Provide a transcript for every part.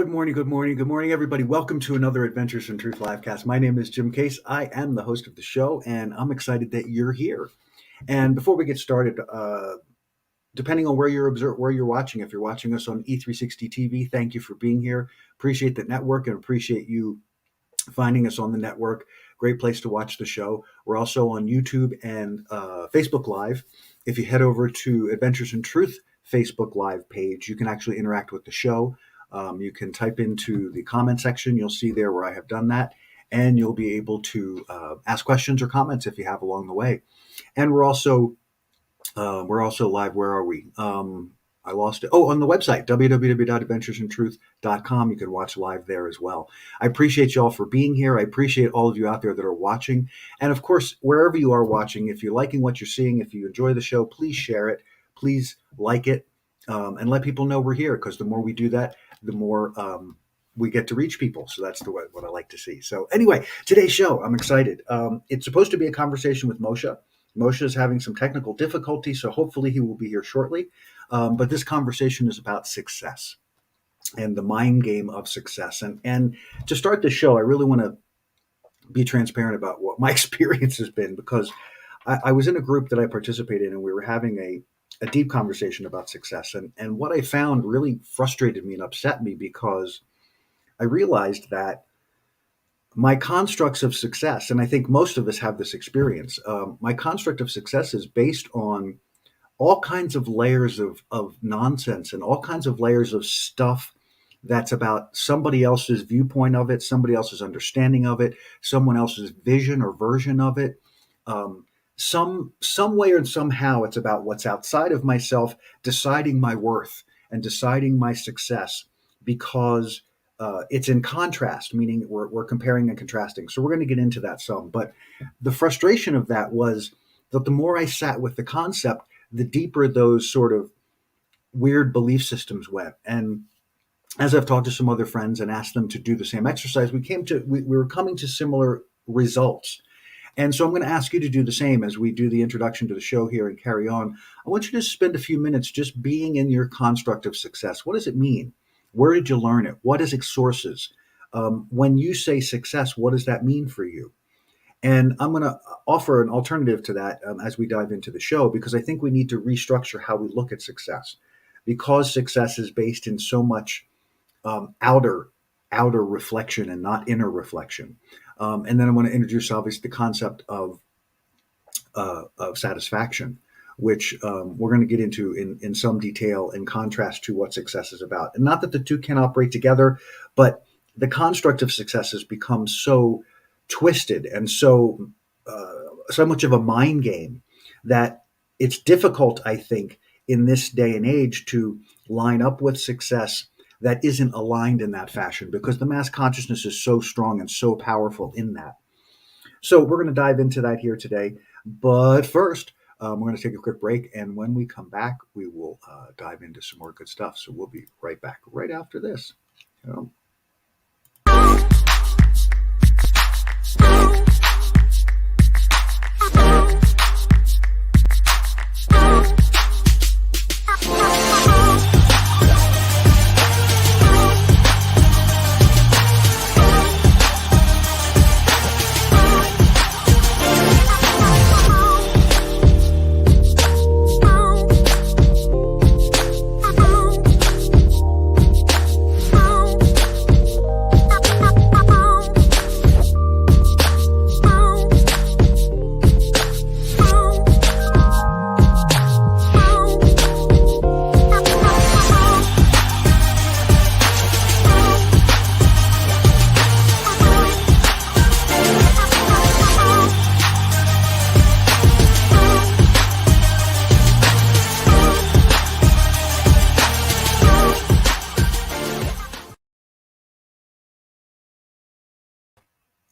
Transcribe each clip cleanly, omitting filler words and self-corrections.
Good morning, good morning, good morning, everybody. Welcome to another Adventures in Truth livecast. My name is Jim Case. I am the host of the show, and I'm excited that you're here. And before we get started, depending on where you're watching, if you're watching us on E360 TV, thank you for being here. Appreciate the network and appreciate you finding us on the network. Great place to watch the show. We're also on YouTube and Facebook Live. If you head over to Adventures in Truth Facebook Live page, you can actually interact with the show. You can type into the comment section. You'll see there where I have done that, and you'll be able to ask questions or comments if you have along the way. And we're also live. Where are we? I lost it. Oh, on the website, www.adventuresintruth.com. You can watch live there as well. I appreciate you all for being here. I appreciate all of you out there that are watching. And of course, wherever you are watching, if you're liking what you're seeing, if you enjoy the show, please share it. Please like it and let people know we're here, because the more we do that, the more we get to reach people. So that's what I like to see. So anyway, today's show, I'm excited. It's supposed to be a conversation with Moshe. Moshe is having some technical difficulty, so hopefully he will be here shortly. But this conversation is about success and the mind game of success. And to start the show, I really want to be transparent about what my experience has been, because I was in a group that I participated in, and we were having a deep conversation about success. And what I found really frustrated me and upset me, because I realized that my constructs of success, and I think most of us have this experience, my construct of success is based on all kinds of layers of nonsense and all kinds of layers of stuff that's about somebody else's viewpoint of it, somebody else's understanding of it, someone else's vision or version of it. Some way or somehow it's about what's outside of myself, deciding my worth and deciding my success, because it's in contrast, meaning we're comparing and contrasting. So we're going to get into that some. But the frustration of that was that the more I sat with the concept, the deeper those sort of weird belief systems went. And as I've talked to some other friends and asked them to do the same exercise, we were coming to similar results. And so I'm going to ask you to do the same as we do the introduction to the show here and carry on. I want you to spend a few minutes just being in your construct of success. What does it mean? Where did you learn it? What is its sources? When you say success, what does that mean for you? And I'm going to offer an alternative to that as we dive into the show, because I think we need to restructure how we look at success, because success is based in so much outer reflection and not inner reflection. And then I want to introduce, obviously, the concept of satisfaction, which we're going to get into in some detail in contrast to what success is about. And not that the two can operate together, but the construct of success has become so twisted and so much of a mind game that it's difficult, I think, in this day and age to line up with success that isn't aligned in that fashion, because the mass consciousness is so strong and so powerful in that. So we're going to dive into that here today. But first, we're going to take a quick break. And when we come back, we will dive into some more good stuff. So we'll be right back right after this.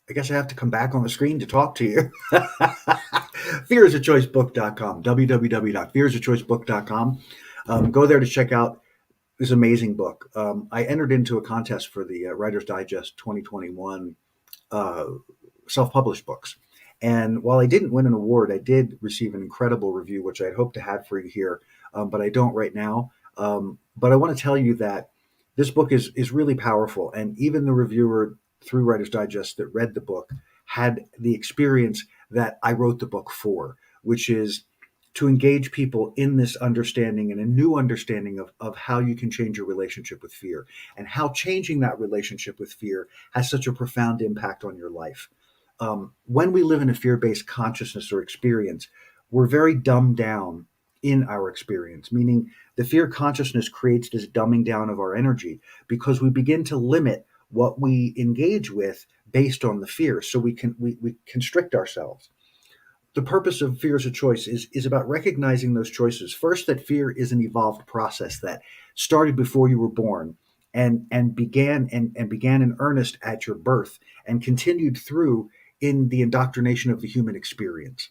I guess I have to come back on the screen to talk to you. Fearisachoicebook.com, www.fearisachoicebook.com. Go there to check out this amazing book. I entered into a contest for the Writer's Digest 2021 self-published books. And while I didn't win an award, I did receive an incredible review, which I'd hope to have for you here, but I don't right now. But I want to tell you that This book is really powerful, and even the reviewer through Writer's Digest that read the book had the experience that I wrote the book for, which is to engage people in this understanding and a new understanding of how you can change your relationship with fear and how changing that relationship with fear has such a profound impact on your life. When we live in a fear based consciousness or experience, we're very dumbed down in our experience, meaning the fear consciousness creates this dumbing down of our energy because we begin to limit what we engage with based on the fear. So we constrict ourselves. The purpose of fear as a choice is about recognizing those choices. First, that fear is an evolved process that started before you were born and began in earnest at your birth and continued through in the indoctrination of the human experience.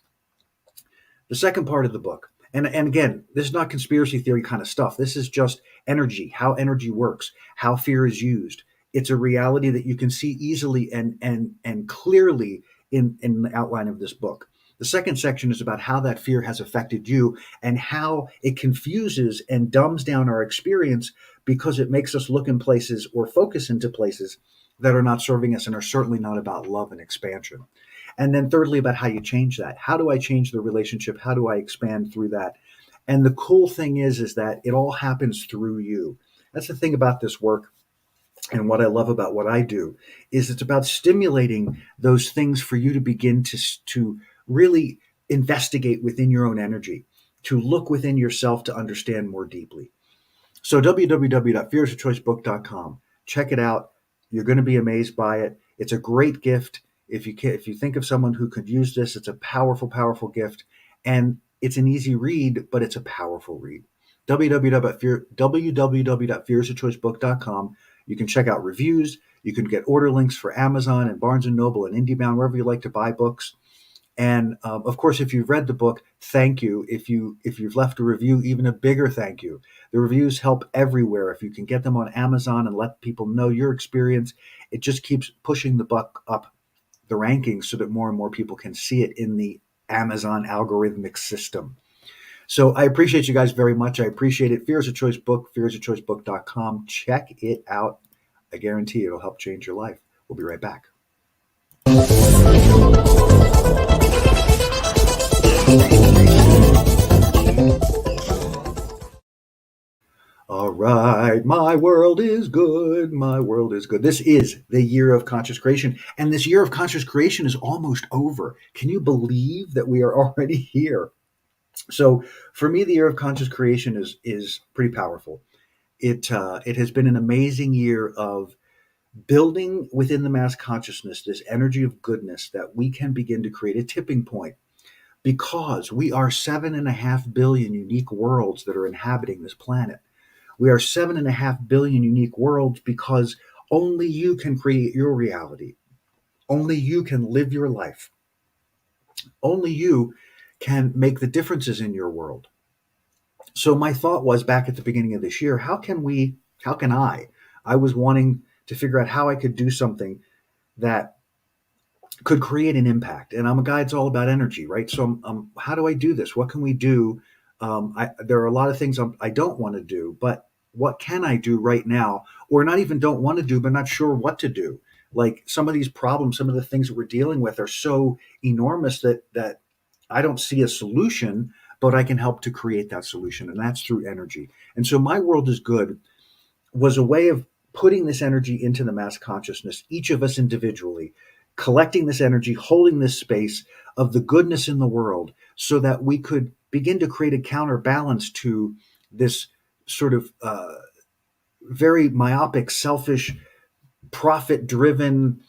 The second part of the book, and again, this is not conspiracy theory kind of stuff. This is just energy, how energy works, how fear is used. It's a reality that you can see easily and clearly in the outline of this book. The second section is about how that fear has affected you and how it confuses and dumbs down our experience because it makes us look in places or focus into places that are not serving us and are certainly not about love and expansion. And then thirdly, about how you change that. How do I change the relationship? How do I expand through that? And the cool thing is that it all happens through you. That's the thing about this work. And what I love about what I do is it's about stimulating those things for you to begin to really investigate within your own energy, to look within yourself to understand more deeply. So www.fearisofchoicebook.com. Check it out. You're going to be amazed by it. It's a great gift. If you think of someone who could use this, it's a powerful, powerful gift. And it's an easy read, but it's a powerful read. www.fearisofchoicebook.com. You can check out reviews. You can get order links for Amazon and Barnes & Noble and IndieBound, wherever you like to buy books. And of course, if you've read the book, thank you. If you've left a review, even a bigger thank you. The reviews help everywhere. If you can get them on Amazon and let people know your experience, it just keeps pushing the book up the rankings so that more and more people can see it in the Amazon algorithmic system. So I appreciate you guys very much. I appreciate it. Fear is a Choice Book, fearisofchoicebook.com. Check it out. I guarantee it'll help change your life. We'll be right back. All right, my world is good. My world is good. This is the year of conscious creation, and this year of conscious creation is almost over. Can you believe that we are already here? So, for me, the year of conscious creation is pretty powerful. It has been an amazing year of building within the mass consciousness this energy of goodness that we can begin to create a tipping point because we are 7.5 billion unique worlds that are inhabiting this planet. We are 7.5 billion unique worlds because only you can create your reality. Only you can live your life. Only you can make the differences in your world. So my thought was back at the beginning of this year, how can I was wanting to figure out how I could do something that could create an impact. And I'm a guy that's all about energy, right? So how do I do this? What can we do? There are a lot of things I don't want to do, but what can I do right now? Or not even don't want to do, but not sure what to do. Like some of these problems, some of the things that we're dealing with are so enormous that I don't see a solution, but I can help to create that solution. And that's through energy. And so my world is good was a way of putting this energy into the mass consciousness, each of us individually, collecting this energy, holding this space of the goodness in the world so that we could begin to create a counterbalance to this sort of very myopic, selfish, profit driven,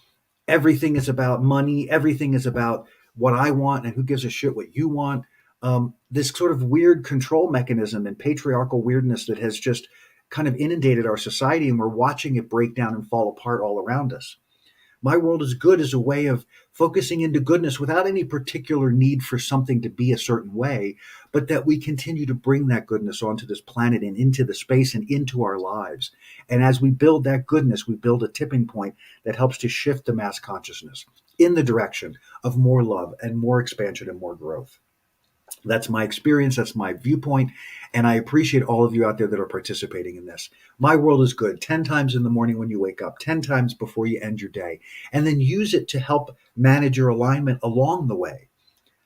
everything is about money, everything is about what I want, and who gives a shit what you want. This sort of weird control mechanism and patriarchal weirdness that has just kind of inundated our society, and we're watching it break down and fall apart all around us. My world is good as a way of focusing into goodness without any particular need for something to be a certain way, but that we continue to bring that goodness onto this planet and into the space and into our lives. And as we build that goodness, we build a tipping point that helps to shift the mass consciousness in the direction of more love and more expansion and more growth. That's my experience. That's my viewpoint. And I appreciate all of you out there that are participating in this. My world is good 10 times in the morning when you wake up, 10 times before you end your day, and then use it to help manage your alignment along the way.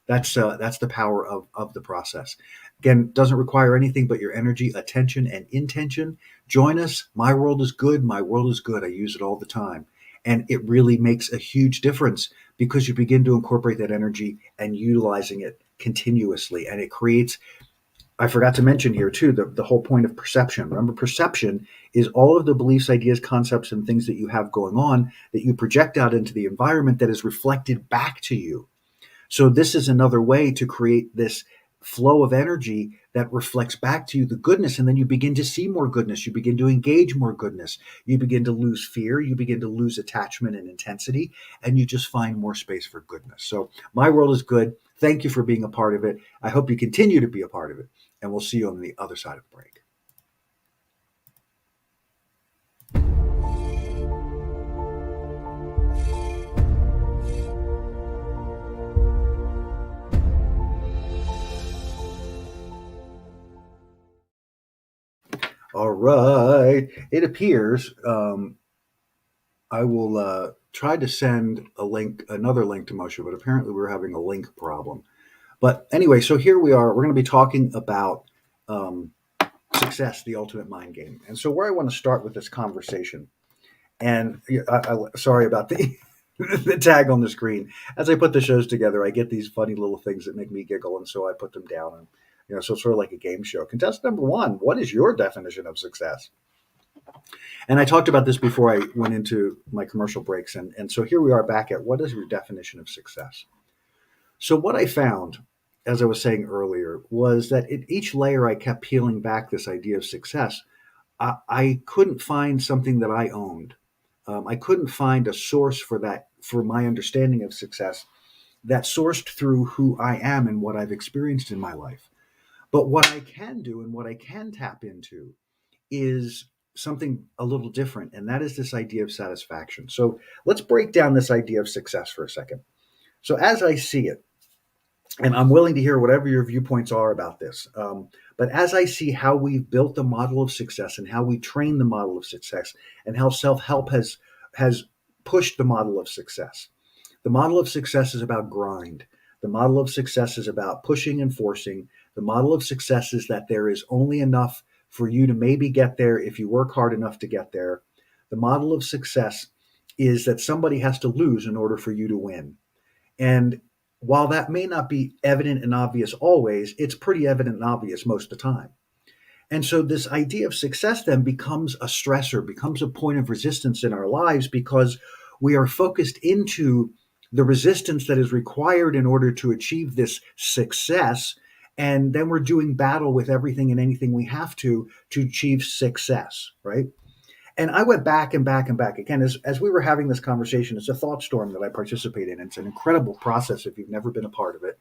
That's the power of the process. Again, doesn't require anything but your energy, attention, and intention. Join us. My world is good. My world is good. I use it all the time. And it really makes a huge difference because you begin to incorporate that energy and utilizing it continuously. And it creates, I forgot to mention here too, the whole point of perception. Remember, perception is all of the beliefs, ideas, concepts, and things that you have going on that you project out into the environment that is reflected back to you. So this is another way to create this flow of energy that reflects back to you the goodness, and then you begin to see more goodness. You begin to engage more goodness. You begin to lose fear. You begin to lose attachment and intensity, and you just find more space for goodness. So my world is good. Thank you for being a part of it. I hope you continue to be a part of it, and we'll see you on the other side of the break. All right. It appears I will try to send another link to Moshe, but apparently we're having a link problem. But anyway, so here we are. We're going to be talking about um, success, the ultimate mind game. And so where I want to start with this conversation, and sorry about the the tag on the screen. As I put the shows together, I get these funny little things that make me giggle, and so I put them down. And so it's sort of like a game show. Contestant number one: what is your definition of success? And I talked about this before I went into my commercial breaks. And so here we are back at what is your definition of success? So what I found, as I was saying earlier, was that at each layer I kept peeling back this idea of success. I couldn't find something that I owned. I couldn't find a source for that, for my understanding of success that sourced through who I am and what I've experienced in my life. But what I can do and what I can tap into is something a little different, and that is this idea of satisfaction. So let's break down this idea of success for a second. So, as I see it, and I'm willing to hear whatever your viewpoints are about this, but as I see how we've built the model of success and how we train the model of success and how self-help has pushed the model of success. The model of success is about grind. The model of success is about pushing and forcing. The model of success is that there is only enough for you to maybe get there if you work hard enough to get there. The model of success is that somebody has to lose in order for you to win. And while that may not be evident and obvious always, it's pretty evident and obvious most of the time. And so this idea of success then becomes a stressor, becomes a point of resistance in our lives because we are focused into the resistance that is required in order to achieve this success. And then we're doing battle with everything and anything we have to achieve success, right? And I went back and back and back again as we were having this conversation. It's a thought storm that I participate in. It's an incredible process if you've never been a part of it.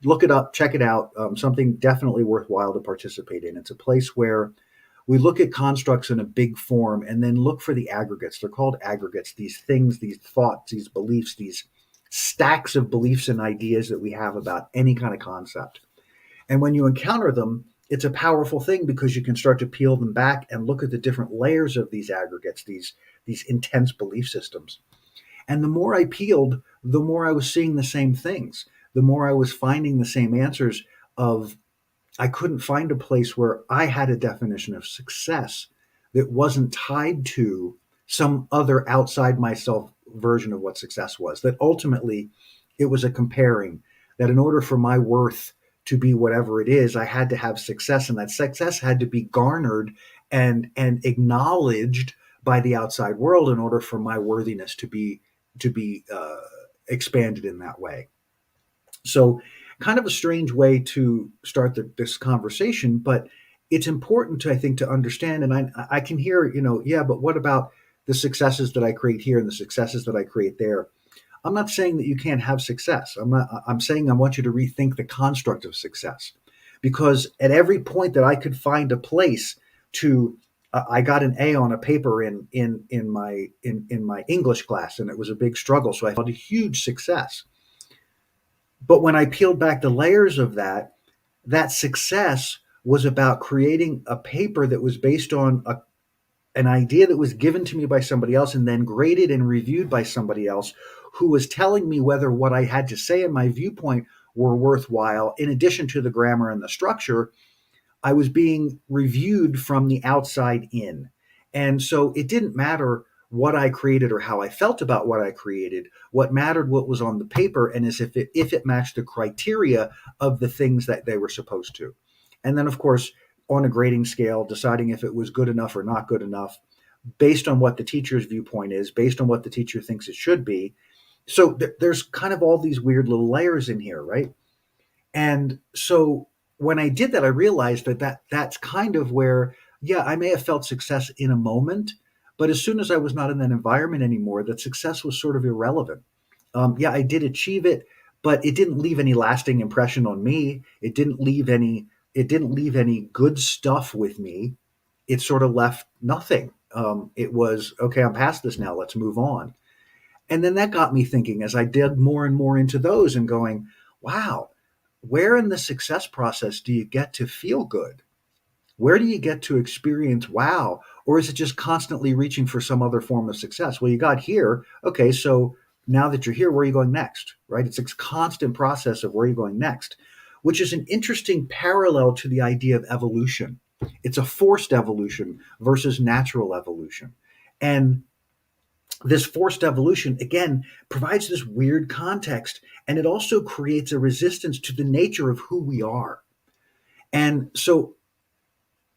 Look it up, check it out. Something definitely worthwhile to participate in. It's a place where we look at constructs in a big form and then look for the aggregates. They're called aggregates, these things, these thoughts, these beliefs, these stacks of beliefs and ideas that we have about any kind of concept. And when you encounter them, it's a powerful thing because you can start to peel them back and look at the different layers of these aggregates, these intense belief systems. And the more I peeled, the more I was seeing the same things. The more I was finding the same answers of I couldn't find a place where I had a definition of success that wasn't tied to some other outside myself version of what success was. That ultimately it was a comparing, that in order for my worth to be whatever it is, I had to have success, and that success had to be garnered and acknowledged by the outside world in order for my worthiness to be expanded in that way. So, kind of a strange way to start this conversation, but it's important to, I think, to understand. And I can hear, yeah, but what about the successes that I create here and the successes that I create there? I'm not saying that you can't have success. I'm saying I want you to rethink the construct of success, because at every point that I could find a place to, I got an A on a paper in my English class, and it was a big struggle. So I felt a huge success. But when I peeled back the layers of that, that success was about creating a paper that was based on an idea that was given to me by somebody else and then graded and reviewed by somebody else who was telling me whether what I had to say and my viewpoint were worthwhile, in addition to the grammar and the structure. I was being reviewed from the outside in. And so it didn't matter what I created or how I felt about what I created. What mattered what was on the paper and is if it matched the criteria of the things that they were supposed to. And then of course, on a grading scale, deciding if it was good enough or not good enough based on what the teacher's viewpoint is, based on what the teacher thinks it should be. So there's kind of all these weird little layers in here, right? And so when I did that, I realized that's kind of where, yeah, I may have felt success in a moment, but as soon as I was not in that environment anymore, that success was sort of irrelevant. Yeah, I did achieve it, but it didn't leave any lasting impression on me. It didn't leave any good stuff with me. It sort of left nothing. It was okay. I'm past this now. Let's move on. And then that got me thinking as I did more and more into those and going, wow, where in the success process do you get to feel good? Where do you get to experience wow? Or is it just constantly reaching for some other form of success? Well, you got here. Okay, so now that you're here, where are you going next? Right? It's a constant process of where you're going next, which is an interesting parallel to the idea of evolution. It's a forced evolution versus natural evolution. And this forced evolution, again, provides this weird context, and it also creates a resistance to the nature of who we are. And so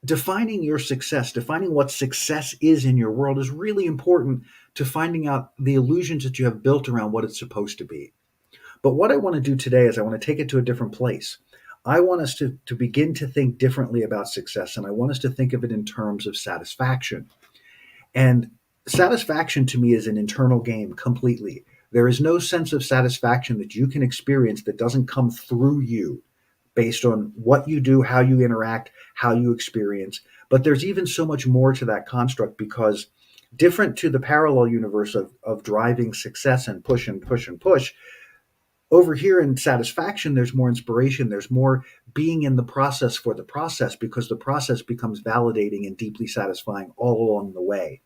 defining your success, defining what success is in your world is really important to finding out the illusions that you have built around what it's supposed to be. But what I want to do today is I want to take it to a different place. I want us to begin to think differently about success, and I want us to think of it in terms of satisfaction. And satisfaction to me is an internal game completely. There is no sense of satisfaction that you can experience that doesn't come through you based on what you do, how you interact, how you experience. But there's even so much more to that construct because different to the parallel universe of driving success and push and push and push, over here in satisfaction, there's more inspiration. There's more being in the process for the process because the process becomes validating and deeply satisfying all along the way.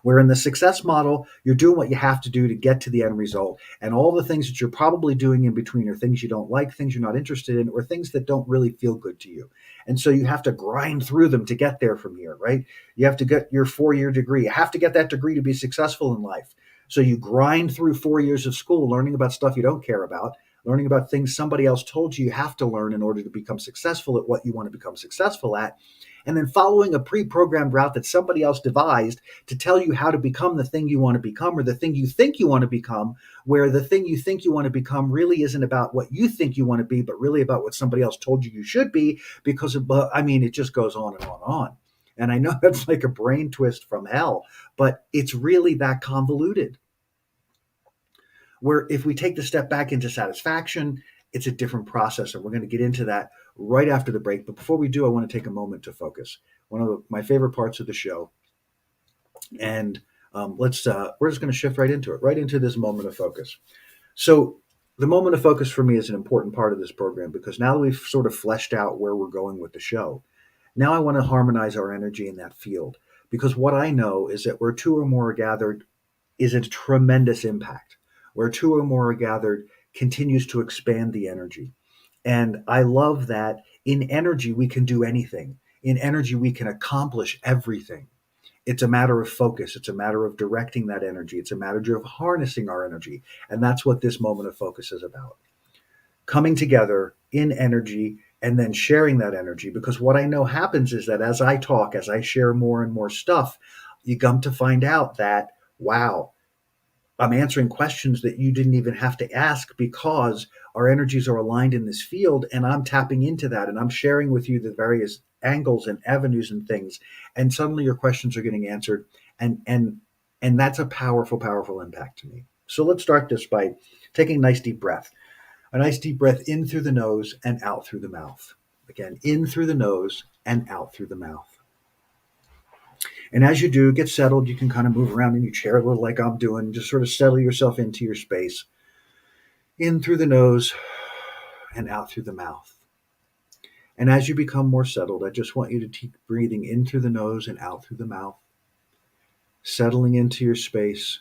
Where in the success model, you're doing what you have to do to get to the end result. And all the things that you're probably doing in between are things you don't like, things you're not interested in, or things that don't really feel good to you. And so you have to grind through them to get there from here, right? You have to get your 4-year degree. You have to get that degree to be successful in life. So you grind through 4 years of school, learning about stuff you don't care about, learning about things somebody else told you have to learn in order to become successful at what you want to become successful at, and then following a pre-programmed route that somebody else devised to tell you how to become the thing you want to become or the thing you think you want to become, where the thing you think you want to become really isn't about what you think you want to be, but really about what somebody else told you you should be, because it just goes on and on and on. And I know that's like a brain twist from hell, but it's really that convoluted. Where if we take the step back into satisfaction, it's a different process. And we're going to get into that right after the break. But before we do, I want to take a moment to focus. One of my favorite parts of the show. And we're just going to shift right into it, right into this moment of focus. So the moment of focus for me is an important part of this program because now that we've sort of fleshed out where we're going with the show, now I want to harmonize our energy in that field. Because what I know is that where two or more are gathered is a tremendous impact. Where two or more are gathered continues to expand the energy. And I love that in energy, we can do anything. In energy, we can accomplish everything. It's a matter of focus. It's a matter of directing that energy. It's a matter of harnessing our energy. And that's what this moment of focus is about. Coming together in energy and then sharing that energy. Because what I know happens is that as I talk, as I share more and more stuff, you come to find out that, wow, I'm answering questions that you didn't even have to ask because our energies are aligned in this field and I'm tapping into that and I'm sharing with you the various angles and avenues and things. And suddenly your questions are getting answered. And that's a powerful, powerful impact to me. So let's start this by taking a nice deep breath. A nice deep breath in through the nose and out through the mouth. Again, in through the nose and out through the mouth. And as you do, get settled. You can kind of move around in your chair a little like I'm doing. Just sort of settle yourself into your space. In through the nose and out through the mouth. And as you become more settled, I just want you to keep breathing in through the nose and out through the mouth, settling into your space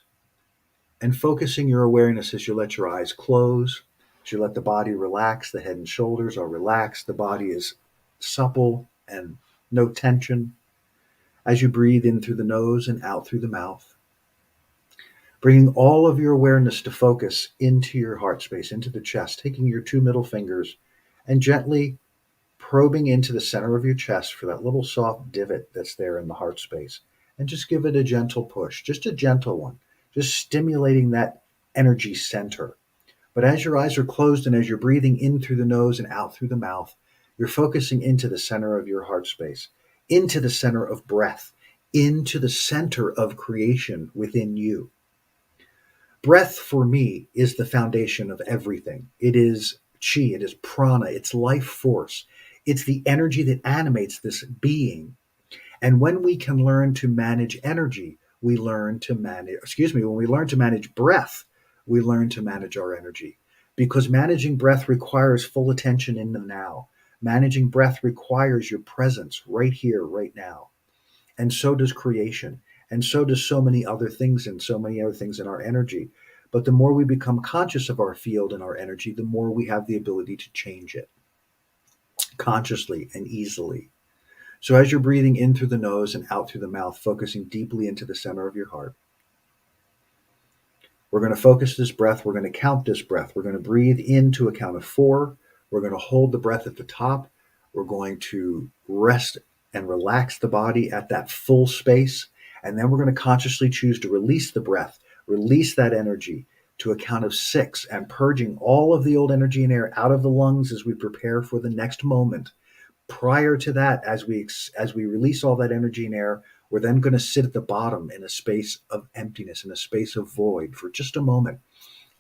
and focusing your awareness as you let your eyes close, as you let the body relax, the head and shoulders are relaxed, the body is supple and no tension. As you breathe in through the nose and out through the mouth, bringing all of your awareness to focus into your heart space, into the chest, taking your two middle fingers and gently probing into the center of your chest for that little soft divot that's there in the heart space. And just give it a gentle push, just a gentle one, just stimulating that energy center. But as your eyes are closed and as you're breathing in through the nose and out through the mouth, you're focusing into the center of your heart space, into the center of breath, into the center of creation within you. Breath for me is the foundation of everything. It is chi, it is prana, it's life force. It's the energy that animates this being. And when we can learn to manage energy, we learn to manage, when we learn to manage breath, we learn to manage our energy. Because managing breath requires full attention in the now. Managing breath requires your presence right here, right now. And so does creation. And so does so many other things and so many other things in our energy. But the more we become conscious of our field and our energy, the more we have the ability to change it consciously and easily. So as you're breathing in through the nose and out through the mouth, focusing deeply into the center of your heart, we're going to focus this breath. We're going to count this breath. We're going to breathe into a count of 4. We're going to hold the breath at the top. We're going to rest and relax the body at that full space. And then we're going to consciously choose to release the breath, release that energy to a count of 6, and purging all of the old energy and air out of the lungs as we prepare for the next moment. Prior to that, as we release all that energy and air, we're then going to sit at the bottom in a space of emptiness, in a space of void for just a moment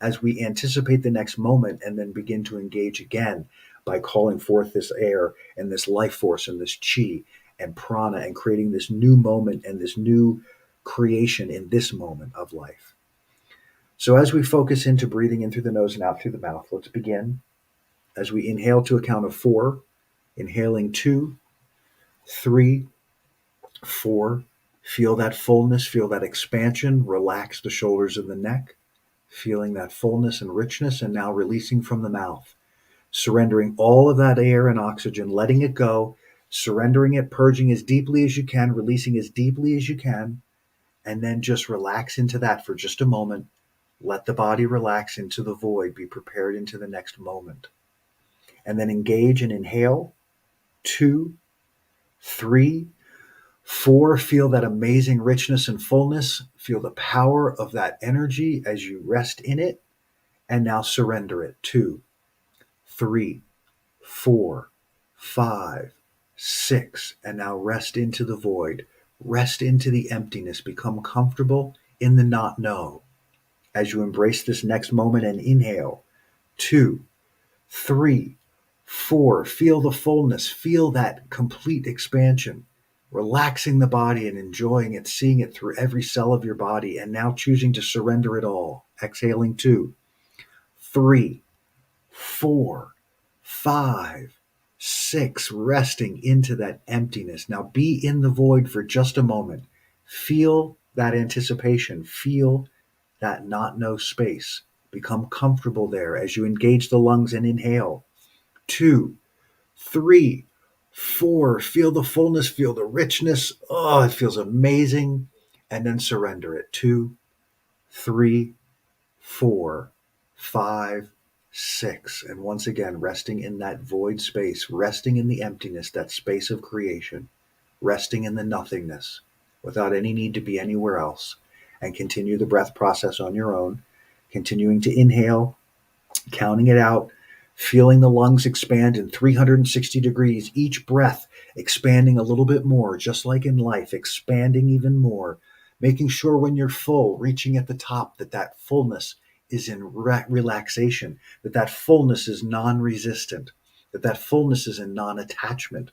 as we anticipate the next moment and then begin to engage again by calling forth this air and this life force and this chi and prana and creating this new moment and this new creation in this moment of life. So as we focus into breathing in through the nose and out through the mouth, let's begin. As we inhale to a count of 4, inhaling 2, 3, 4. Feel that fullness, feel that expansion. Relax the shoulders and the neck, feeling that fullness and richness, and now releasing from the mouth. Surrendering all of that air and oxygen, letting it go, surrendering it, purging as deeply as you can, releasing as deeply as you can, and then just relax into that for just a moment. Let the body relax into the void, be prepared into the next moment. And then engage and inhale. 2, 3, 4, feel that amazing richness and fullness. Feel the power of that energy as you rest in it. And now surrender it. 2, 3, 4, 5, 6. And now rest into the void. Rest into the emptiness. Become comfortable in the not know as you embrace this next moment and inhale. 2, 3, 4. Feel the fullness. Feel that complete expansion. Relaxing the body and enjoying it, seeing it through every cell of your body, and now choosing to surrender it all. Exhaling 2, 3, 4, 5, 6, resting into that emptiness. Now be in the void for just a moment. Feel that anticipation. Feel that not know space. Become comfortable there as you engage the lungs and inhale. 2, 3, 4. Feel the fullness, feel the richness. Oh, it feels amazing. And then surrender it. 2, 3, 4, 5, 6. And once again, resting in that void space, resting in the emptiness, that space of creation, resting in the nothingness without any need to be anywhere else. And continue the breath process on your own, continuing to inhale, counting it out, feeling the lungs expand in 360 degrees, each breath expanding a little bit more, just like in life, expanding even more, making sure when you're full, reaching at the top, that fullness is in relaxation, that fullness is non-resistant, that fullness is in non-attachment.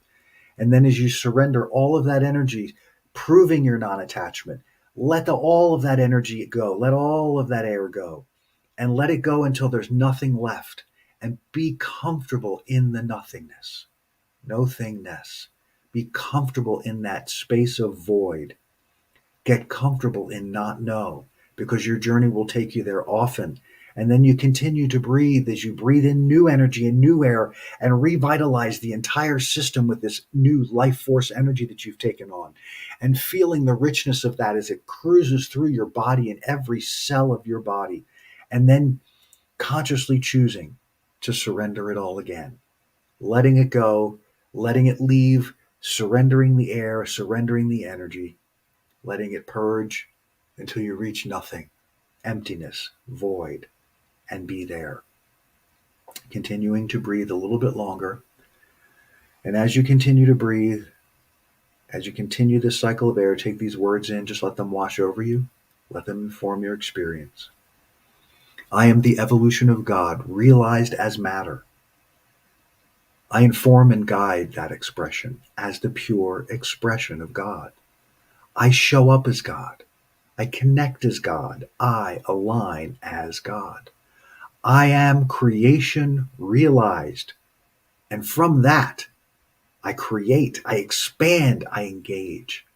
And then as you surrender all of that energy, proving your non-attachment, let all of that energy go, let all of that air go, and let it go until there's nothing left. and be comfortable in the nothingness, no thingness. Be comfortable in that space of void. Get comfortable in not know, because your journey will take you there often. And then you continue to breathe as you breathe in new energy and new air and revitalize the entire system with this new life force energy that you've taken on. And feeling the richness of that as it cruises through your body and every cell of your body. And then consciously choosing to surrender it all again, letting it go, letting it leave, surrendering the air, surrendering the energy, letting it purge until you reach nothing, emptiness, void, and be there. Continuing to breathe a little bit longer. And as you continue to breathe, as you continue this cycle of air, take these words in, just let them wash over you, let them inform your experience. I am the evolution of God, realized as matter. I inform and guide that expression as the pure expression of God. I show up as God. I connect as God. I align as God. I am creation realized. And from that, I create, I expand, I engage.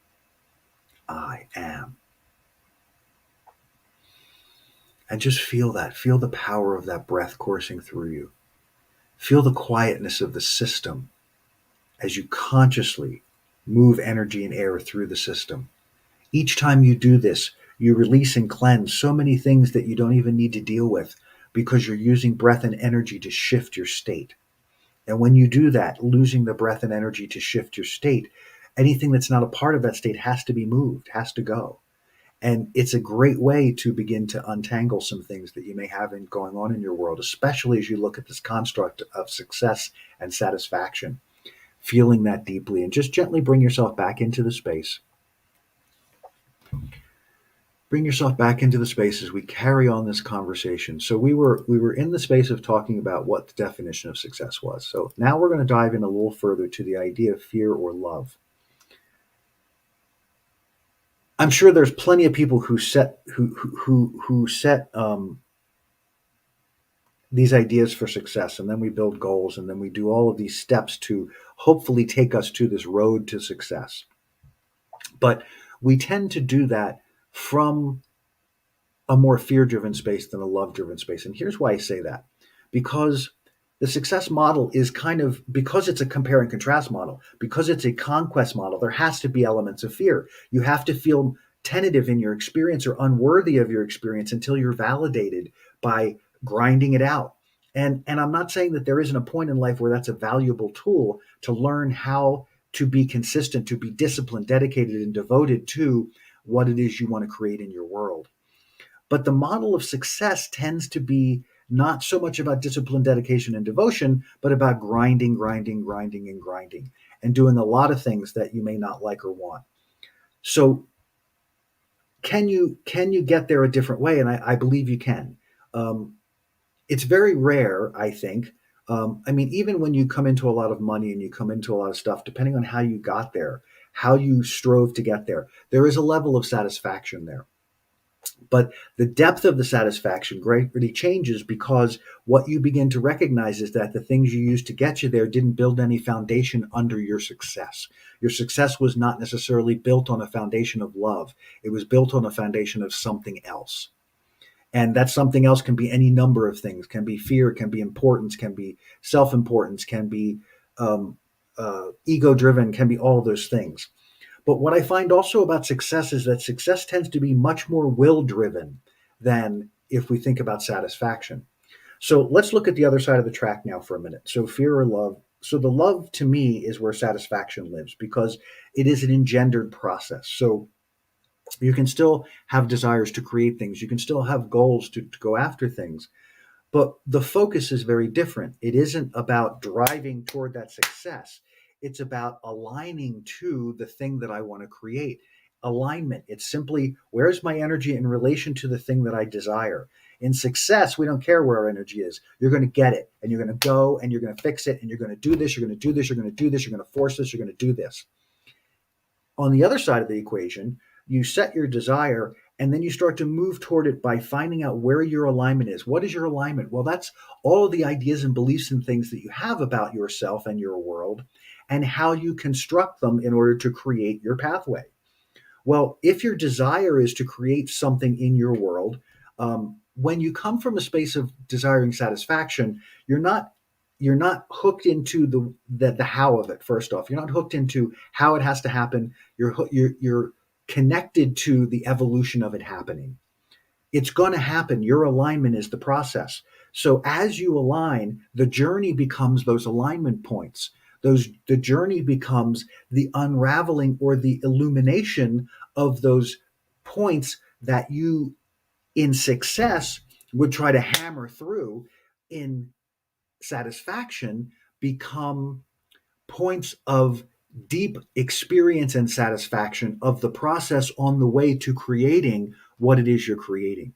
I am. And just feel that. Feel the power of that breath coursing through you. Feel the quietness of the system as you consciously move energy and air through the system. Each time you do this, you release and cleanse so many things that you don't even need to deal with, because you're using breath and energy to shift your state. And when you do that, losing the breath and energy to shift your state, anything that's not a part of that state has to be moved, has to go. And it's a great way to begin to untangle some things that you may have going on in your world, especially as you look at this construct of success and satisfaction, feeling that deeply, and just gently bring yourself back into the space. Bring yourself back into the space as we carry on this conversation. So we were in the space of talking about what the definition of success was. So now we're going to dive in a little further to the idea of fear or love. I'm sure there's plenty of people who set these ideas for success, and then we build goals, and then we do all of these steps to hopefully take us to this road to success. But we tend to do that from a more fear-driven space than a love-driven space. And here's why I say that. Because the success model is because it's a compare and contrast model, because it's a conquest model, there has to be elements of fear. You have to feel tentative in your experience or unworthy of your experience until you're validated by grinding it out. And I'm not saying that there isn't a point in life where that's a valuable tool to learn how to be consistent, to be disciplined, dedicated, and devoted to what it is you want to create in your world. But the model of success tends to be not so much about discipline, dedication, and devotion, but about grinding, and doing a lot of things that you may not like or want. So can you get there a different way? And I believe you can. It's very rare, I think. Even when you come into a lot of money and you come into a lot of stuff, depending on how you got there, how you strove to get there, there is a level of satisfaction there. But the depth of the satisfaction greatly changes, because what you begin to recognize is that the things you used to get you there didn't build any foundation under your success. Your success was not necessarily built on a foundation of love. It was built on a foundation of something else. And that something else can be any number of things. Can be fear, can be importance, can be self-importance, can be ego-driven, can be all those things. But what I find also about success is that success tends to be much more will-driven than if we think about satisfaction. So let's look at the other side of the track now for a minute. So fear or love. So the love, to me, is where satisfaction lives, because it is an engendered process. So you can still have desires to create things. You can still have goals to go after things. But the focus is very different. It isn't about driving toward that success. It's about aligning to the thing that I want to create. Alignment. It's simply, where's my energy in relation to the thing that I desire? In success, we don't care where our energy is. You're going to get it, and you're going to go, and you're going to fix it, and you're going to do this, you're going to do this, you're going to do this, you're going to force this, you're going to do this. On the other side of the equation, you set your desire, And then you start to move toward it by finding out where your alignment is. What is your alignment? Well, that's all of the ideas and beliefs and things that you have about yourself and your world, and how you construct them in order to create your pathway. Well, if your desire is to create something in your world, when you come from a space of desiring satisfaction, you're not hooked into the how of it. First off, you're not hooked into how it has to happen. You're connected to the evolution of it happening. It's going to happen. Your alignment is the process. So as you align, the journey becomes those alignment points. The journey becomes the unraveling or the illumination of those points that you in success would try to hammer through. In satisfaction become points of deep experience and satisfaction of the process on the way to creating what it is you're creating.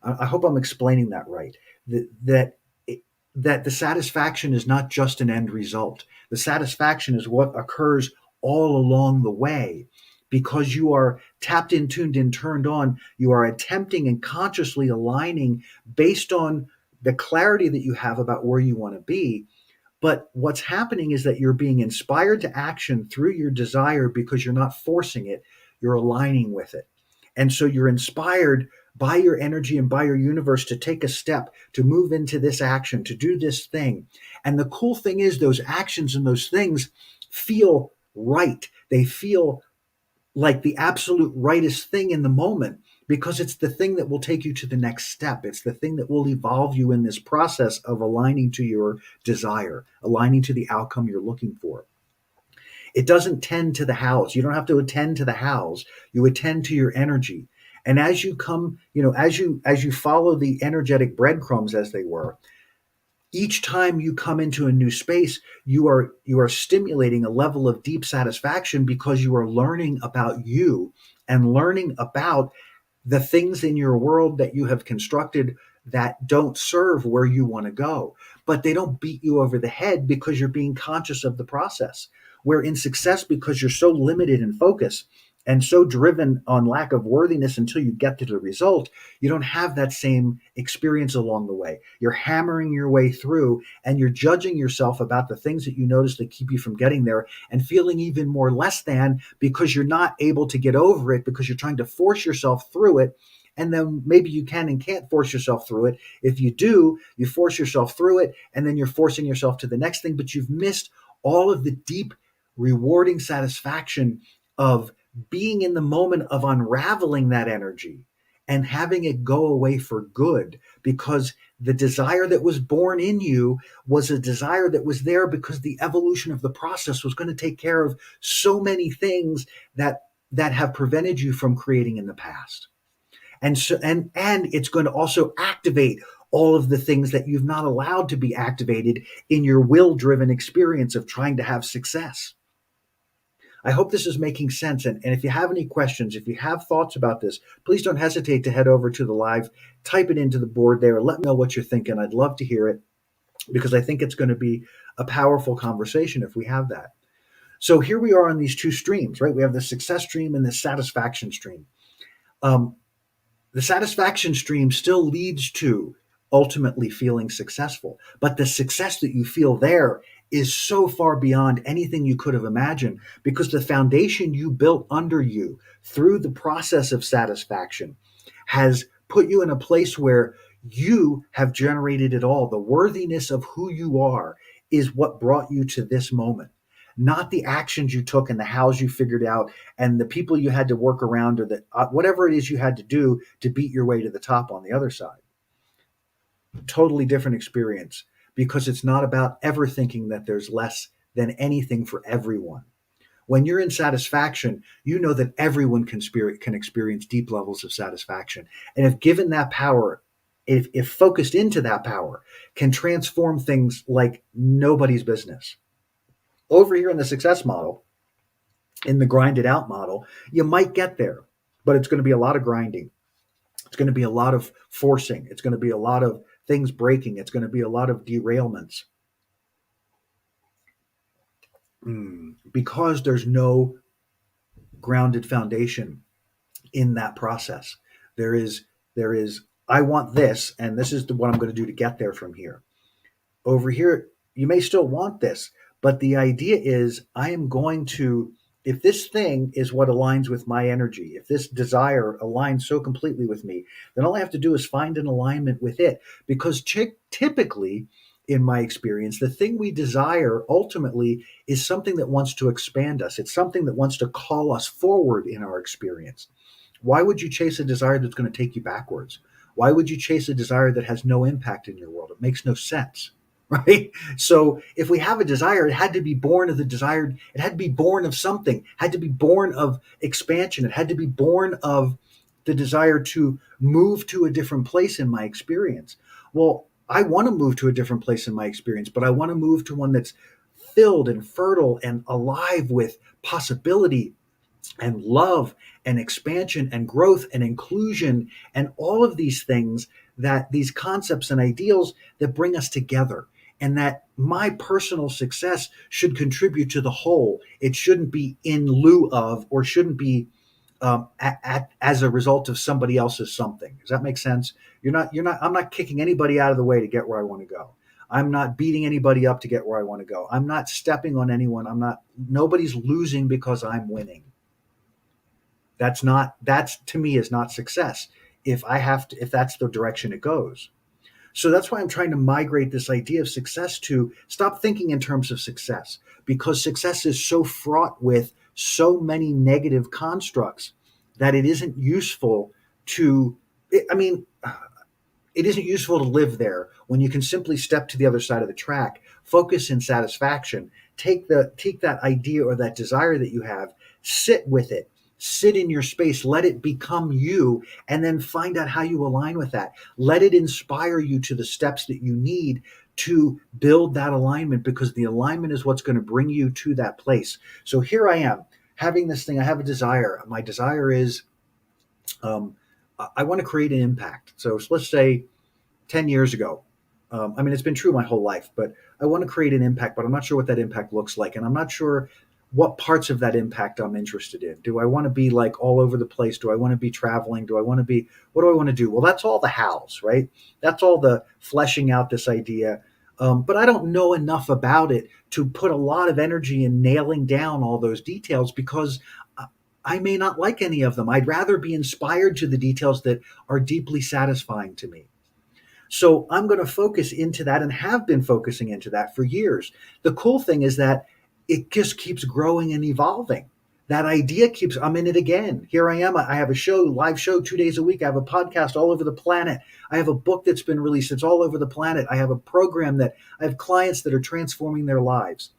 I hope I'm explaining that right. That that the satisfaction is not just an end result. The satisfaction is what occurs all along the way, because you are tapped in, tuned in, turned on. You are attempting and consciously aligning based on the clarity that you have about where you want to be. But what's happening is that you're being inspired to action through your desire because you're not forcing it, you're aligning with it. And so you're inspired by your energy and by your universe to take a step, to move into this action, to do this thing. And the cool thing is, those actions and those things feel right. They feel like the absolute rightest thing in the moment, because it's the thing that will take you to the next step. It's the thing that will evolve you in this process of aligning to your desire, aligning to the outcome you're looking for. It doesn't tend to the hows. You don't have to attend to the hows. You attend to your energy. And as you come, as you follow the energetic breadcrumbs, as they were, each time you come into a new space, you are stimulating a level of deep satisfaction, because you are learning about you and learning about the things in your world that you have constructed that don't serve where you want to go. But they don't beat you over the head, because you're being conscious of the process. Where in success, because you're so limited in focus and so driven on lack of worthiness until you get to the result, you don't have that same experience along the way. You're hammering your way through, and you're judging yourself about the things that you notice that keep you from getting there, and feeling even more less than because you're not able to get over it, because you're trying to force yourself through it. And then maybe you can and can't force yourself through it. If you do, you force yourself through it, and then you're forcing yourself to the next thing, but you've missed all of the deep, rewarding satisfaction of being in the moment of unraveling that energy and having it go away for good, because the desire that was born in you was a desire that was there because the evolution of the process was going to take care of so many things that have prevented you from creating in the past. And so and it's going to also activate all of the things that you've not allowed to be activated in your will driven experience of trying to have success. I hope this is making sense. And if you have any questions, if you have thoughts about this, please don't hesitate to head over to the live, type it into the board there, let me know what you're thinking. I'd love to hear it, because I think it's going to be a powerful conversation if we have that. So here we are on these two streams, right? We have the success stream and the satisfaction stream. Um, the satisfaction stream still leads to ultimately feeling successful, but the success that you feel there is so far beyond anything you could have imagined, because the foundation you built under you through the process of satisfaction has put you in a place where you have generated it all. The worthiness of who you are is what brought you to this moment, not the actions you took and the hows you figured out and the people you had to work around, or the whatever it is you had to do to beat your way to the top on the other side. Totally different experience, because it's not about ever thinking that there's less than anything for everyone. When you're in satisfaction, you know that everyone can experience deep levels of satisfaction. And if given that power, if focused into that power, can transform things like nobody's business. Over here in the success model, in the grinded out model, you might get there, but it's going to be a lot of grinding. It's going to be a lot of forcing. It's going to be a lot of things breaking. It's going to be a lot of derailments. Because there's no grounded foundation in that process. There is there is I want this, and this is what I'm going to do to get there from here. Over here, you may still want this, but the idea is I am going to, if this thing is what aligns with my energy, if this desire aligns so completely with me, then all I have to do is find an alignment with it. Because typically, in my experience, the thing we desire ultimately is something that wants to expand us. It's something that wants to call us forward in our experience. Why would you chase a desire that's going to take you backwards? Why would you chase a desire that has no impact in your world? It makes no sense, right? So if we have a desire, it had to be born of the desired, it had to be born of something, it had to be born of expansion, it had to be born of the desire to move to a different place in my experience. Well, I want to move to a different place in my experience, but I want to move to one that's filled and fertile and alive with possibility and love and expansion and growth and inclusion and all of these things, that these concepts and ideals that bring us together, and that my personal success should contribute to the whole. It shouldn't be in lieu of, or shouldn't be as a result of somebody else's something. Does that make sense? I'm not kicking anybody out of the way to get where I want to go. I'm not beating anybody up to get where I want to go. I'm not stepping on anyone. Nobody's losing because I'm winning. That's to me is not success if that's the direction it goes. So that's why I'm trying to migrate this idea of success to stop thinking in terms of success, because success is so fraught with so many negative constructs that it isn't useful to, I mean, it isn't useful to live there when you can simply step to the other side of the track, focus in satisfaction, take that idea or that desire that you have, sit with it, sit in your space, let it become you, and then find out how you align with that. Let it inspire you to the steps that you need to build that alignment, because the alignment is what's going to bring you to that place. So here I am having this thing. I have a desire. My desire is I want to create an impact. So let's say 10 years ago. It's been true my whole life, but I want to create an impact, but I'm not sure what that impact looks like. And I'm not sure what parts of that impact I'm interested in. Do I want to be like all over the place? Do I want to be traveling? What do I want to do? Well, that's all the hows, right? That's all the fleshing out this idea. But I don't know enough about it to put a lot of energy in nailing down all those details, because I may not like any of them. I'd rather be inspired to the details that are deeply satisfying to me. So I'm going to focus into that, and have been focusing into that for years. The cool thing is that it just keeps growing and evolving. That idea I'm in it again. Here I am. I have a live show 2 days a week. I have a podcast all over the planet. I have a book that's been released. It's all over the planet. I have a program that I have clients that are transforming their lives.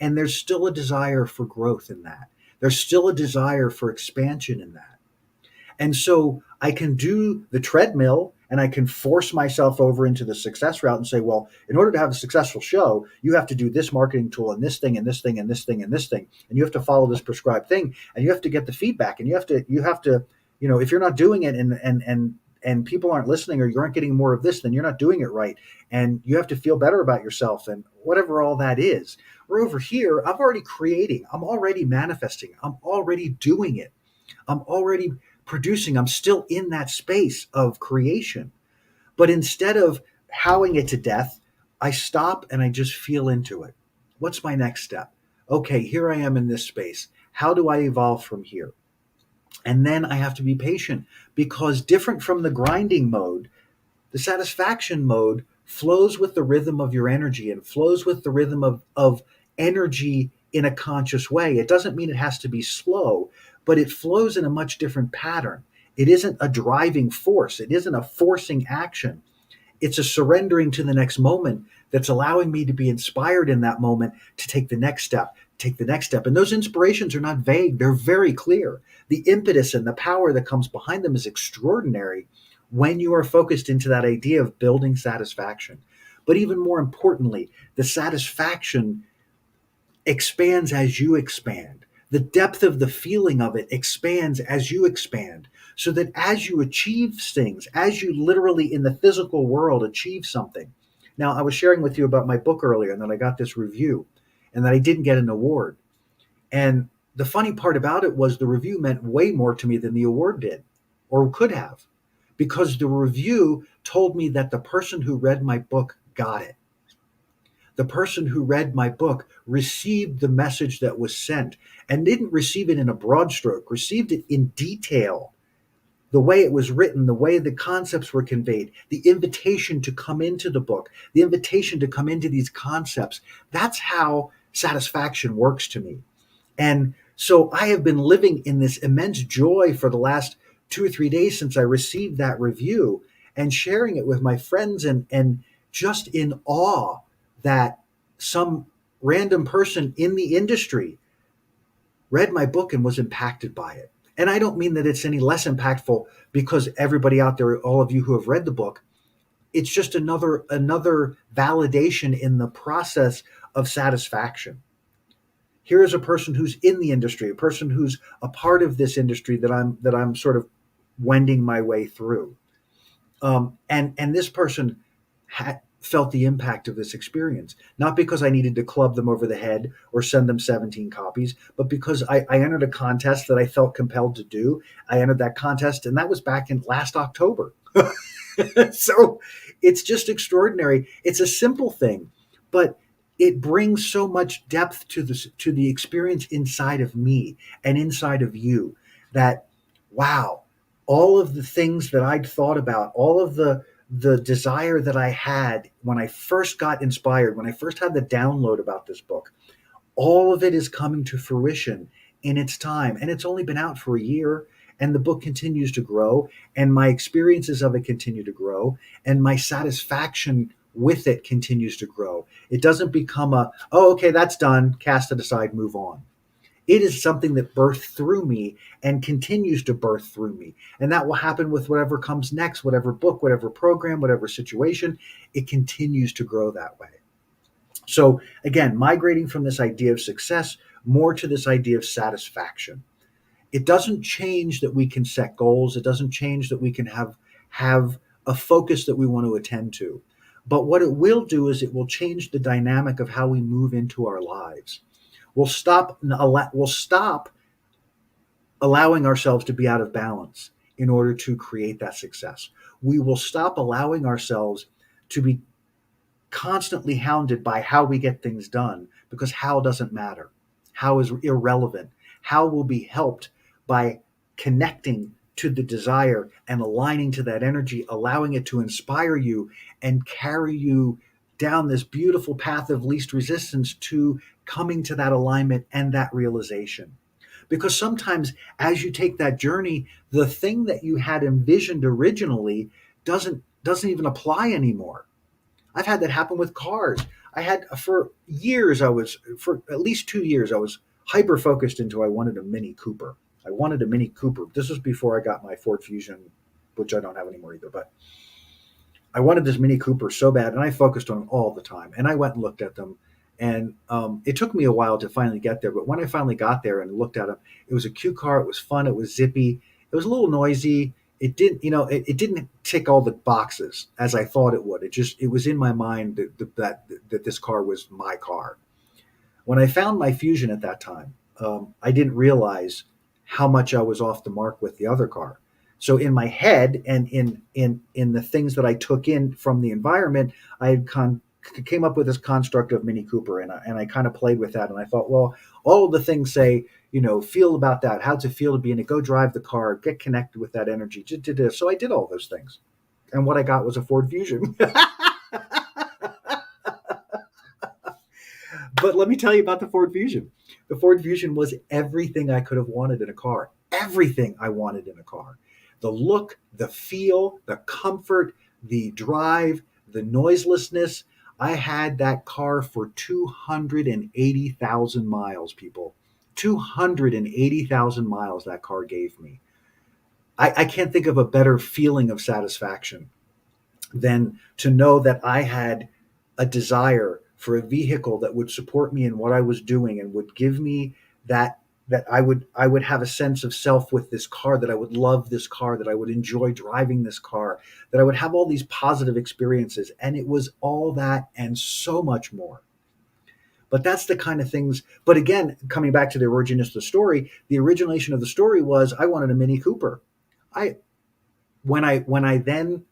And there's still a desire for growth in that. There's still a desire for expansion in that. And so I can do the treadmill, and I can force myself over into the success route and say, well, in order to have a successful show, you have to do this marketing tool and this thing and this thing and this thing and this thing. And you have to follow this prescribed thing, and you have to get the feedback, and you have to, if you're not doing it and people aren't listening, or you aren't getting more of this, then you're not doing it right. And you have to feel better about yourself, and whatever all that is. We're over here. I'm already creating. I'm already manifesting. I'm already doing it. I'm already producing. I'm still in that space of creation. But instead of howling it to death, I stop and I just feel into it. What's my next step? Okay, here I am in this space. How do I evolve from here? And then I have to be patient, because different from the grinding mode, the satisfaction mode flows with the rhythm of your energy, and flows with the rhythm of energy in a conscious way. It doesn't mean it has to be slow, but it flows in a much different pattern. It isn't a driving force. It isn't a forcing action. It's a surrendering to the next moment that's allowing me to be inspired in that moment to take the next step, take the next step. And those inspirations are not vague. They're very clear. The impetus and the power that comes behind them is extraordinary when you are focused into that idea of building satisfaction. But even more importantly, the satisfaction expands as you expand. The depth of the feeling of it expands as you expand, so that as you achieve things, as you literally in the physical world achieve something. Now, I was sharing with you about my book earlier, and that I got this review, and that I didn't get an award. And the funny part about it was the review meant way more to me than the award did, or could have. because the review told me that the person who read my book got it. The person who read my book received the message that was sent and didn't receive it in a broad stroke, received it in detail. The way it was written, the way the concepts were conveyed, the invitation to come into the book, the invitation to come into these concepts. That's how satisfaction works to me. And so I have been living in this immense joy for the last 2 or 3 days since I received that review, and sharing it with my friends, and just in awe that some random person in the industry read my book and was impacted by it. And I don't mean that it's any less impactful because everybody out there, all of you who have read the book, it's just another validation in the process of satisfaction. Here is a person who's in the industry, a person who's a part of this industry that I'm sort of wending my way through. And this person had felt the impact of this experience, not because I needed to club them over the head or send them 17 copies, but because I entered a contest that I felt compelled to do. I entered that contest, and that was back in last October. So it's just extraordinary. It's a simple thing, but it brings so much depth to the experience inside of me and inside of you, that wow, all of the things that I'd thought about, all of the desire that I had when I first got inspired, when I first had the download about this book, all of it is coming to fruition in its time. And it's only been out for a year, and the book continues to grow, and my experiences of it continue to grow, and my satisfaction with it continues to grow. It doesn't become oh, okay, that's done, cast it aside, move on. It is something that birthed through me and continues to birth through me. And that will happen with whatever comes next, whatever book, whatever program, whatever situation. It continues to grow that way. So again, migrating from this idea of success more to this idea of satisfaction. It doesn't change that we can set goals. It doesn't change that we can have a focus that we want to attend to. But what it will do is it will change the dynamic of how we move into our lives. We'll stop allowing ourselves to be out of balance in order to create that success. We will stop allowing ourselves to be constantly hounded by how we get things done, because how doesn't matter. How is irrelevant. How will be helped by connecting to the desire and aligning to that energy, allowing it to inspire you and carry you down this beautiful path of least resistance to coming to that alignment and that realization. Because sometimes as you take that journey, the thing that you had envisioned originally doesn't even apply anymore. I've had that happen with cars. I had for at least 2 years, I was hyper focused into I wanted a Mini Cooper. I wanted a Mini Cooper. This was before I got my Ford Fusion, which I don't have anymore either, but I wanted this Mini Cooper so bad, and I focused on them all the time. And I went and looked at them, and it took me a while to finally get there. But when I finally got there and looked at them, it was a cute car. It was fun. It was zippy. It was a little noisy. It didn't tick all the boxes as I thought it would. It was in my mind that this car was my car. When I found my Fusion at that time, I didn't realize how much I was off the mark with the other car. So in my head and in the things that I took in from the environment, came up with this construct of Mini Cooper, and I kind of played with that, and I thought, well, all of the things say, feel about that, how's it feel to be in it, go drive the car, get connected with that energy. So I did all those things, and what I got was a Ford Fusion. But let me tell you about the Ford Fusion. The Ford Fusion was everything I could have wanted in a car. Everything I wanted in a car. The look, the feel, the comfort, the drive, the noiselessness. I had that car for 280,000 miles, people. 280,000 miles that car gave me. I can't think of a better feeling of satisfaction than to know that I had a desire for a vehicle that would support me in what I was doing and would give me that I would have a sense of self with this car, that I would love this car, that I would enjoy driving this car, that I would have all these positive experiences. And it was all that and so much more. But that's the kind of things. But again, coming back to the origination of the story was I wanted a Mini Cooper. when I then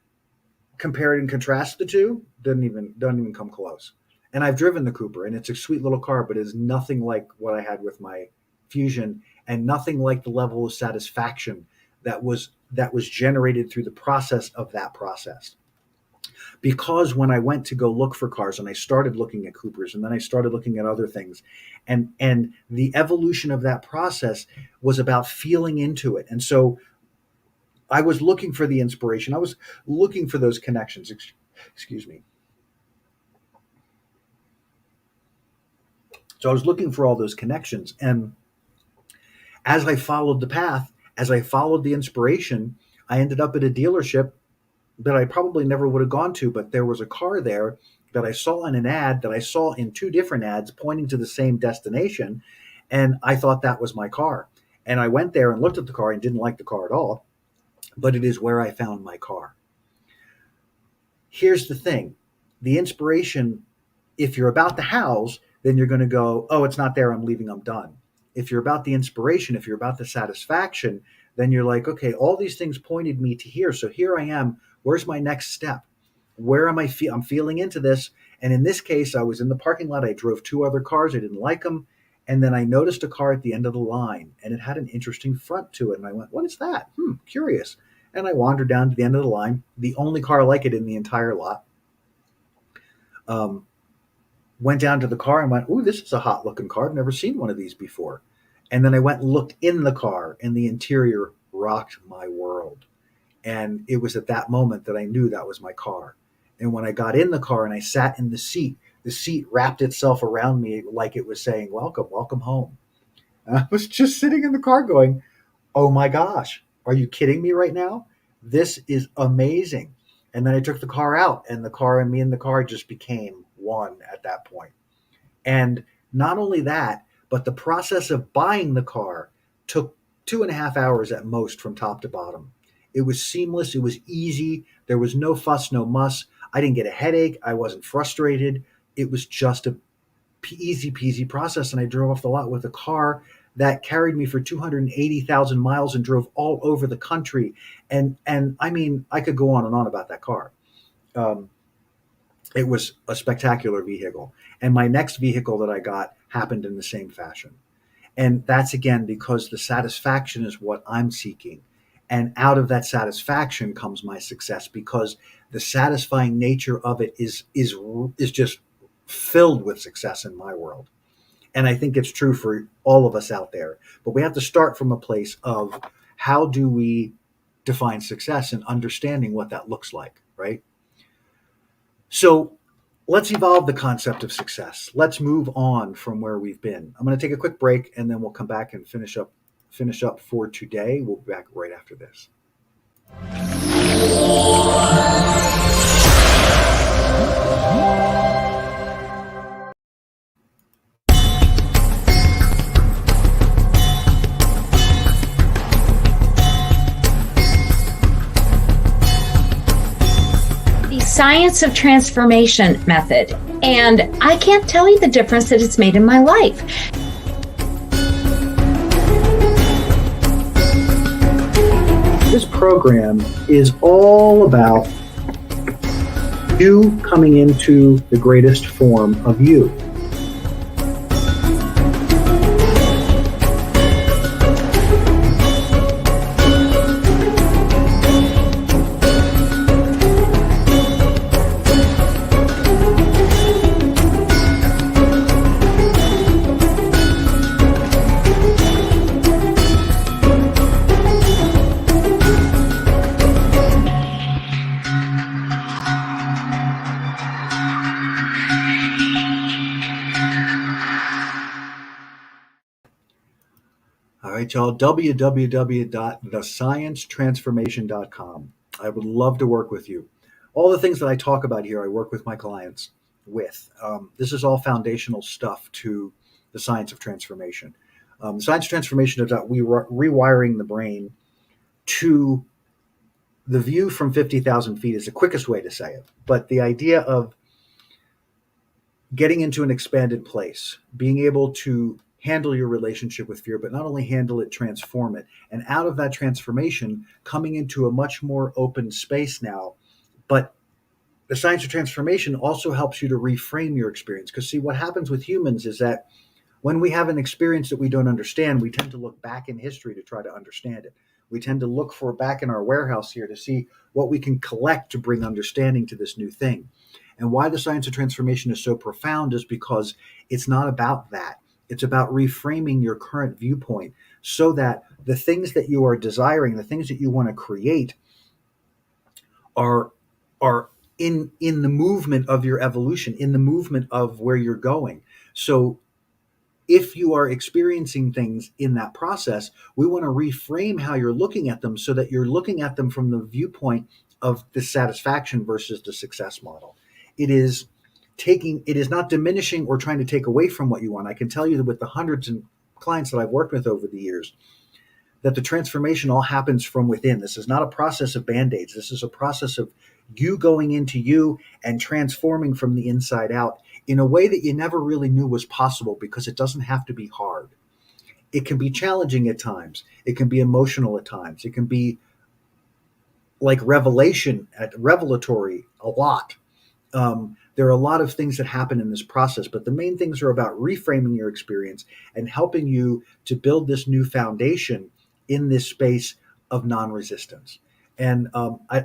compared and contrasted the two, doesn't even come close. And I've driven the Cooper, and it's a sweet little car, but it's nothing like what I had with my Fusion, and nothing like the level of satisfaction that was generated through the process of that process. Because when I went to go look for cars, and I started looking at Coopers, and then I started looking at other things, and the evolution of that process was about feeling into it. And so I was looking for the inspiration. I was looking for those connections. Excuse me. So I was looking for all those connections. And as I followed the path, as I followed the inspiration, I ended up at a dealership that I probably never would have gone to, but there was a car there that I saw in an ad, that I saw in two different ads pointing to the same destination. And I thought that was my car. And I went there and looked at the car and didn't like the car at all, but it is where I found my car. Here's the thing, the inspiration, if you're about the hows, then you're going to go, oh, it's not there, I'm leaving, I'm done. If you're about the inspiration, if you're about the satisfaction, then you're like, okay, all these things pointed me to here. So here I am. Where's my next step? Where am I? I'm feeling into this. And in this case, I was in the parking lot. I drove two other cars. I didn't like them. And then I noticed a car at the end of the line, and it had an interesting front to it. And I went, what is that? Curious. And I wandered down to the end of the line, the only car like it in the entire lot. Went down to the car and went, ooh, this is a hot looking car. I've never seen one of these before. And then I went and looked in the car, and the interior rocked my world. And it was at that moment that I knew that was my car. And when I got in the car and I sat in the seat wrapped itself around me like it was saying, welcome, welcome home. And I was just sitting in the car going, oh my gosh, are you kidding me right now? This is amazing. And then I took the car out, and the car and me and the car just became one at that point. And not only that, but the process of buying the car took 2.5 hours at most from top to bottom. It was seamless. It was easy. There was no fuss, no muss. I didn't get a headache. I wasn't frustrated. It was just a easy peasy process. And I drove off the lot with a car that carried me for 280,000 miles and drove all over the country. And I mean, I could go on and on about that car. It was a spectacular vehicle. And my next vehicle that I got happened in the same fashion. And that's again because the satisfaction is what I'm seeking. And out of that satisfaction comes my success, because the satisfying nature of it is just filled with success in my world. And I think it's true for all of us out there. But we have to start from a place of, how do we define success and understanding what that looks like, right? So let's evolve the concept of success. Let's move on from where we've been. I'm going to take a quick break, and then we'll come back and finish up for today. We'll be back right after this. Science of Transformation method, and I can't tell you the difference that it's made in my life. This program is all about you coming into the greatest form of you. All right, y'all, www.thesciencetransformation.com. I would love to work with you. All the things that I talk about here, I work with my clients with. This is all foundational stuff to the science of transformation. The science of transformation is about rewiring the brain to the view from 50,000 feet is the quickest way to say it. But the idea of getting into an expanded place, being able to handle your relationship with fear, but not only handle it, transform it. And out of that transformation, coming into a much more open space now. But the science of transformation also helps you to reframe your experience. Because, see, what happens with humans is that when we have an experience that we don't understand, we tend to look back in history to try to understand it. We tend to look for back in our warehouse here to see what we can collect to bring understanding to this new thing. And why the science of transformation is so profound is because it's not about that. It's about reframing your current viewpoint so that the things that you are desiring, the things that you want to create, are are in the movement of your evolution, in the movement of where you're going. So if you are experiencing things in that process, we want to reframe how you're looking at them so that you're looking at them from the viewpoint of dissatisfaction versus the success model. It is not diminishing or trying to take away from what you want. I can tell you that with the hundreds of clients that I've worked with over the years, that the transformation all happens from within. This is not a process of band-aids. This is a process of you going into you and transforming from the inside out in a way that you never really knew was possible, because it doesn't have to be hard. It can be challenging at times. It can be emotional at times. It can be like revelatory a lot. There are a lot of things that happen in this process, but the main things are about reframing your experience and helping you to build this new foundation in this space of non-resistance. And I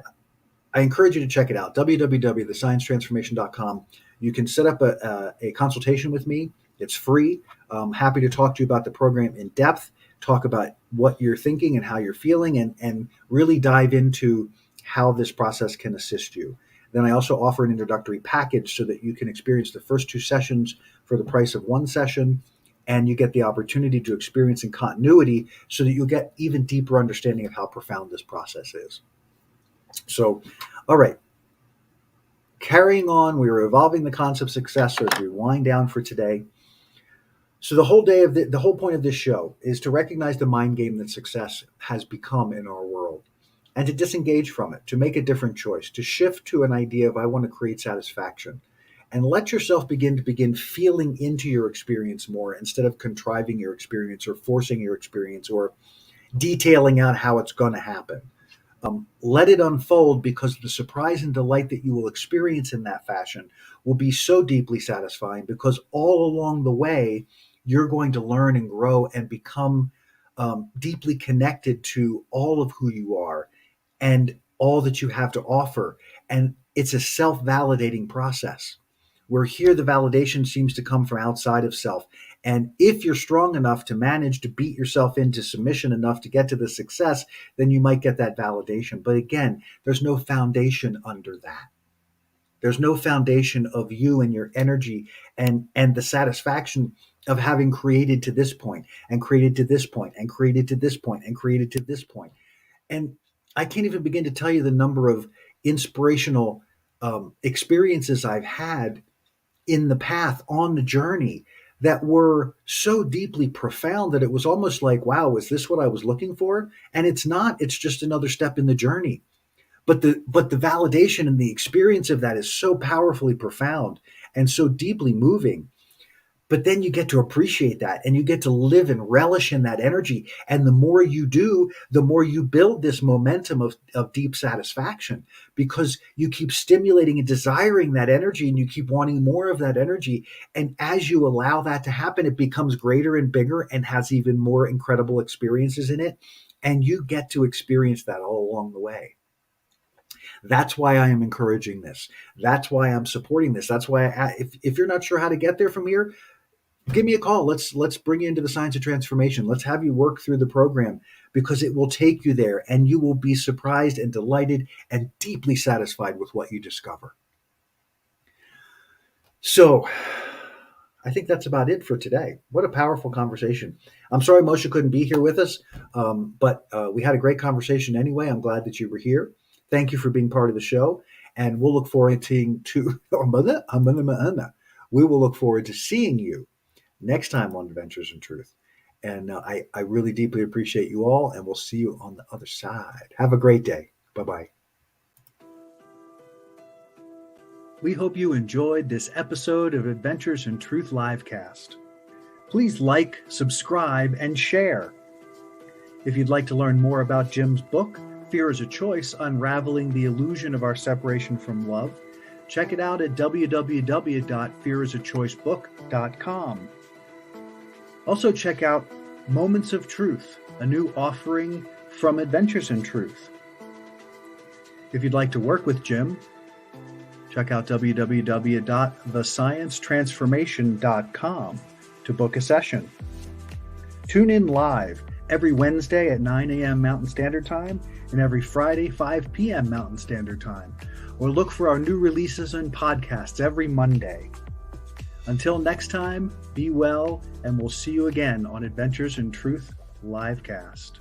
encourage you to check it out, www.thesciencetransformation.com. You can set up a consultation with me. It's free. I'm happy to talk to you about the program in depth, talk about what you're thinking and how you're feeling, and really dive into how this process can assist you. Then I also offer an introductory package so that you can experience the first 2 sessions for the price of 1 session, and you get the opportunity to experience in continuity so that you'll get even deeper understanding of how profound this process is. So, all right. Carrying on, we are evolving the concept of success as we wind down for today. So the whole point of this show is to recognize the mind game that success has become in our world, and to disengage from it, to make a different choice, to shift to an idea of I want to create satisfaction, and let yourself begin feeling into your experience more instead of contriving your experience or forcing your experience or detailing out how it's going to happen. Let it unfold, because the surprise and delight that you will experience in that fashion will be so deeply satisfying, because all along the way, you're going to learn and grow and become deeply connected to all of who you are and all that you have to offer. And it's a self-validating process, where here the validation seems to come from outside of self. And if you're strong enough to manage to beat yourself into submission enough to get to the success, then you might get that validation. But again, there's no foundation under that. There's no foundation of you and your energy and the satisfaction of having created to this point and created to this point and created to this point and created to this point. And I can't even begin to tell you the number of inspirational experiences I've had in the path on the journey that were so deeply profound that it was almost like, wow, is this what I was looking for? And it's not. It's just another step in the journey. But the validation and the experience of that is so powerfully profound and so deeply moving. But then you get to appreciate that, and you get to live and relish in that energy. And the more you do, the more you build this momentum of deep satisfaction, because you keep stimulating and desiring that energy, and you keep wanting more of that energy. And as you allow that to happen, it becomes greater and bigger and has even more incredible experiences in it. And you get to experience that all along the way. That's why I am encouraging this. That's why I'm supporting this. That's why if you're not sure how to get there from here, give me a call. Let's bring you into the science of transformation. Let's have you work through the program, because it will take you there, and you will be surprised and delighted and deeply satisfied with what you discover. So I think that's about it for today. What a powerful conversation. I'm sorry Moshe couldn't be here with us, but we had a great conversation anyway. I'm glad that you were here. Thank you for being part of the show, and we'll look forward to we will look forward to seeing you next time on Adventures in Truth. And I really deeply appreciate you all, and we'll see you on the other side. Have a great day. Bye-bye. We hope you enjoyed this episode of Adventures in Truth Livecast. Please like, subscribe, and share. If you'd like to learn more about Jim's book, Fear is a Choice, Unraveling the Illusion of Our Separation from Love, check it out at www.fearisachoicebook.com. Also check out Moments of Truth, a new offering from Adventures in Truth. If you'd like to work with Jim, check out www.thesciencetransformation.com to book a session. Tune in live every Wednesday at 9 a.m. Mountain Standard Time and every Friday, 5 p.m. Mountain Standard Time, or look for our new releases and podcasts every Monday. Until next time, be well, and we'll see you again on Adventures in Truth Livecast.